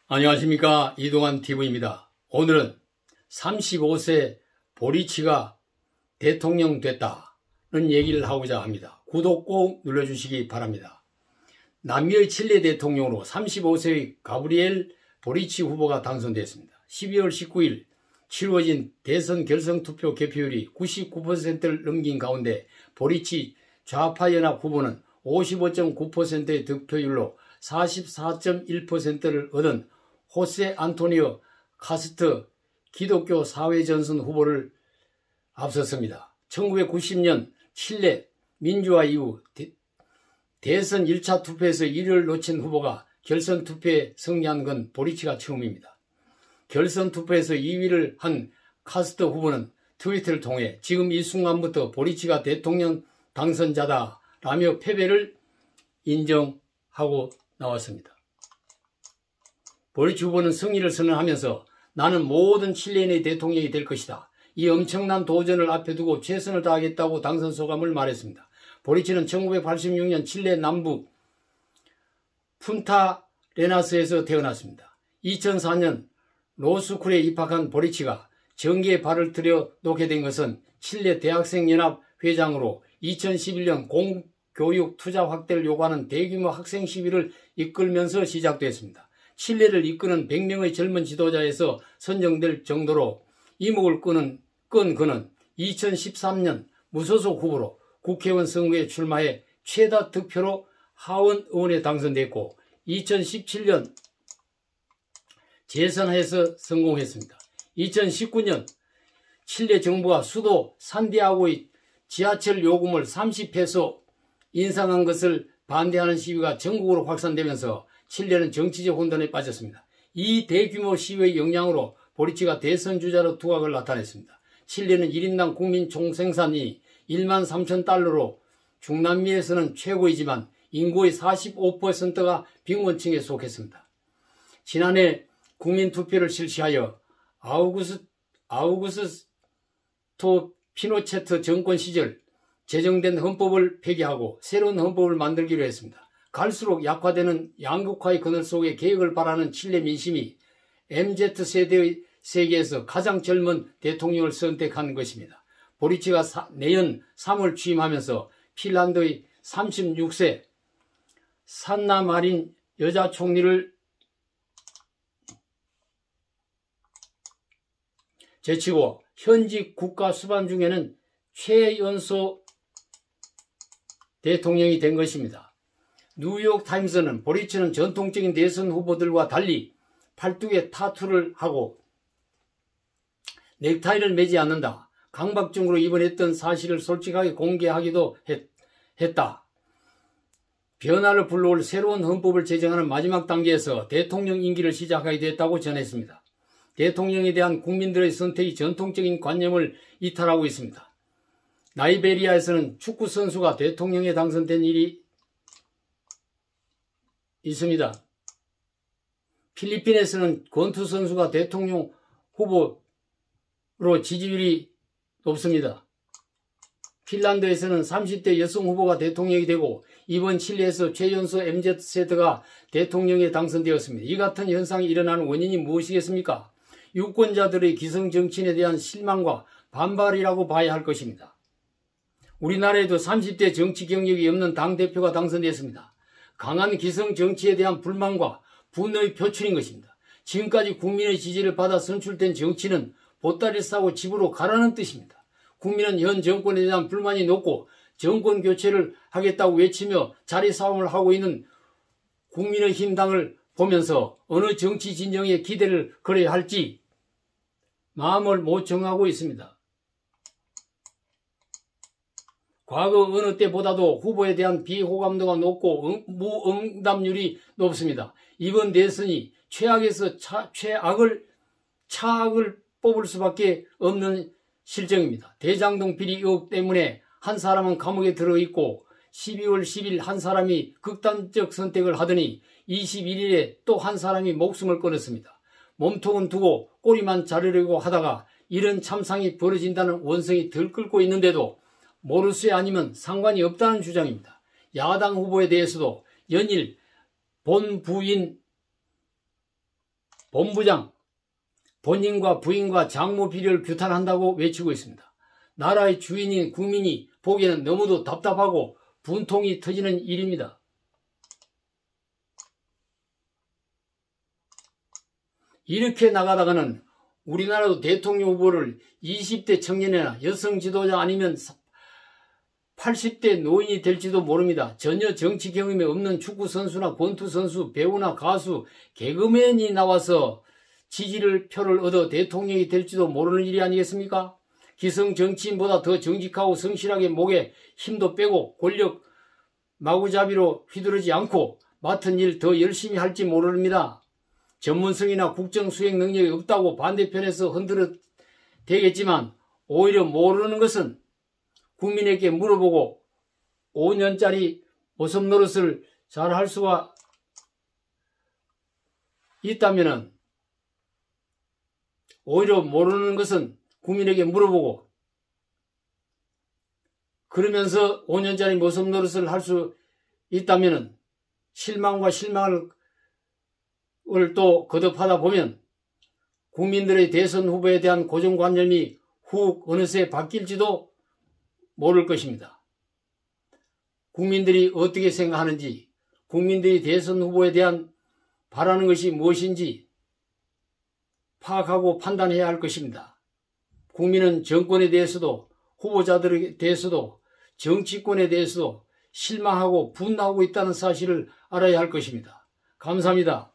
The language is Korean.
안녕하십니까, 이동환 TV입니다. 오늘은 35세 보리치가 대통령 됐다는 얘기를 하고자 합니다. 구독 꼭 눌러주시기 바랍니다. 남미의 칠레 대통령으로 35세의 가브리엘 보리치 후보가 당선됐습니다. 12월 19일 치루어진 대선 결선투표 개표율이 99%를 넘긴 가운데 보리치 좌파연합 후보는 55.9%의 득표율로 44.1%를 얻은 호세 안토니오 카스트 기독교 사회전선 후보를 앞섰습니다. 1990년 칠레 민주화 이후 대선 1차 투표에서 1위를 놓친 후보가 결선 투표에 승리한 건 보리치가 처음입니다. 결선 투표에서 2위를 한 카스트 후보는 트위터를 통해 지금 이 순간부터 보리치가 대통령 당선자다라며 패배를 인정하고 나왔습니다. 보리치 후보는 승리를 선언하면서 나는 모든 칠레인의 대통령이 될 것이다. 이 엄청난 도전을 앞에 두고 최선을 다하겠다고 당선 소감을 말했습니다. 보리치는 1986년 칠레 남부 푼타레나스에서 태어났습니다. 2004년 로스쿨에 입학한 보리치가 정계에 발을 들여놓게 된 것은 칠레 대학생연합 회장으로 2011년 공교육 투자 확대를 요구하는 대규모 학생 시위를 이끌면서 시작됐습니다. 칠레를 이끄는 100명의 젊은 지도자에서 선정될 정도로 이목을 끈 그는 2013년 무소속 후보로 국회의원 선거에 출마해 최다 득표로 하원 의원에 당선됐고 2017년 재선해서 성공했습니다. 2019년 칠레 정부가 수도 산디아고의 지하철 요금을 30페소 인상한 것을 반대하는 시위가 전국으로 확산되면서 칠레는 정치적 혼돈에 빠졌습니다. 이 대규모 시위의 영향으로 보리치가 대선 주자로 두각을 나타냈습니다. 칠레는 1인당 국민 총생산이 1만 3천 달러로 중남미에서는 최고이지만 인구의 45%가 빈곤층에 속했습니다. 지난해 국민투표를 실시하여 아우구스토 피노체트 정권 시절 제정된 헌법을 폐기하고 새로운 헌법을 만들기로 했습니다. 갈수록 약화되는 양극화의 그늘 속에 개혁을 바라는 칠레 민심이 MZ세대의 세계에서 가장 젊은 대통령을 선택한 것입니다. 보리치가 내년 3월 취임하면서 핀란드의 36세 산나 마린 여자 총리를 제치고 현직 국가 수반 중에는 최연소 대통령이 된 것입니다. 뉴욕타임스는 보리치는 전통적인 대선 후보들과 달리 팔뚝에 타투를 하고 넥타이를 매지 않는다. 강박증으로 입원했던 사실을 솔직하게 공개하기도 했다. 변화를 불러올 새로운 헌법을 제정하는 마지막 단계에서 대통령 임기를 시작하게 됐다고 전했습니다. 대통령에 대한 국민들의 선택이 전통적인 관념을 이탈하고 있습니다. 나이베리아에서는 축구 선수가 대통령에 당선된 일이 있습니다. 필리핀에서는 권투 선수가 대통령 후보로 지지율이 높습니다. 핀란드에서는 30대 여성 후보가 대통령이 되고 이번 칠레에서 최연소 MZ세대가 대통령에 당선되었습니다. 이 같은 현상이 일어나는 원인이 무엇이겠습니까? 유권자들의 기성정치인에 대한 실망과 반발이라고 봐야 할 것입니다. 우리나라에도 30대 정치 경력이 없는 당대표가 당선됐습니다. 강한 기성정치에 대한 불만과 분노의 표출인 것입니다. 지금까지 국민의 지지를 받아 선출된 정치는 보따리 싸고 집으로 가라는 뜻입니다. 국민은 현 정권에 대한 불만이 높고 정권 교체를 하겠다고 외치며 자리 싸움을 하고 있는 국민의힘당을 보면서 어느 정치 진영에 기대를 걸어야 할지 마음을 못 정하고 있습니다. 과거 어느 때보다도 후보에 대한 비호감도가 높고 무응답률이 높습니다. 이번 대선이 최악에서 차악을 뽑을 수밖에 없는 실정입니다. 대장동 비리 의혹 때문에 한 사람은 감옥에 들어있고 12월 10일 한 사람이 극단적 선택을 하더니 21일에 또 한 사람이 목숨을 끊었습니다. 몸통은 두고 꼬리만 자르려고 하다가 이런 참상이 벌어진다는 원성이 들끓고 있는데도 모르쇠 아니면 상관이 없다는 주장입니다. 야당 후보에 대해서도 연일 본 부인 본부장, 본인과 부인과 장모 비리를 규탄한다고 외치고 있습니다. 나라의 주인인 국민이 보기에는 너무도 답답하고 분통이 터지는 일입니다. 이렇게 나가다가는 우리나라도 대통령 후보를 20대 청년이나 여성 지도자 아니면 80대 노인이 될지도 모릅니다. 전혀 정치 경험이 없는 축구 선수나 권투 선수, 배우나 가수, 개그맨이 나와서 지지를 표를 얻어 대통령이 될지도 모르는 일이 아니겠습니까? 기성 정치인보다 더 정직하고 성실하게 목에 힘도 빼고 권력 마구잡이로 휘두르지 않고 맡은 일 더 열심히 할지 모릅니다. 전문성이나 국정 수행 능력이 없다고 반대편에서 흔들어 대겠지만 오히려 모르는 것은 국민에게 물어보고 5년짜리 모섬 노릇을 잘 할 수가 있다면은 오히려 모르는 것은 국민에게 물어보고 그러면서 5년짜리 모섬 노릇을 할 수 있다면은 실망과 실망을 또 거듭하다 보면 국민들의 대선 후보에 대한 고정관념이 훅 어느새 바뀔지도 모를 것입니다. 국민들이 어떻게 생각하는지, 국민들이 대선 후보에 대한 바라는 것이 무엇인지 파악하고 판단해야 할 것입니다. 국민은 정권에 대해서도 후보자들에 대해서도 정치권에 대해서도 실망하고 분노하고 있다는 사실을 알아야 할 것입니다. 감사합니다.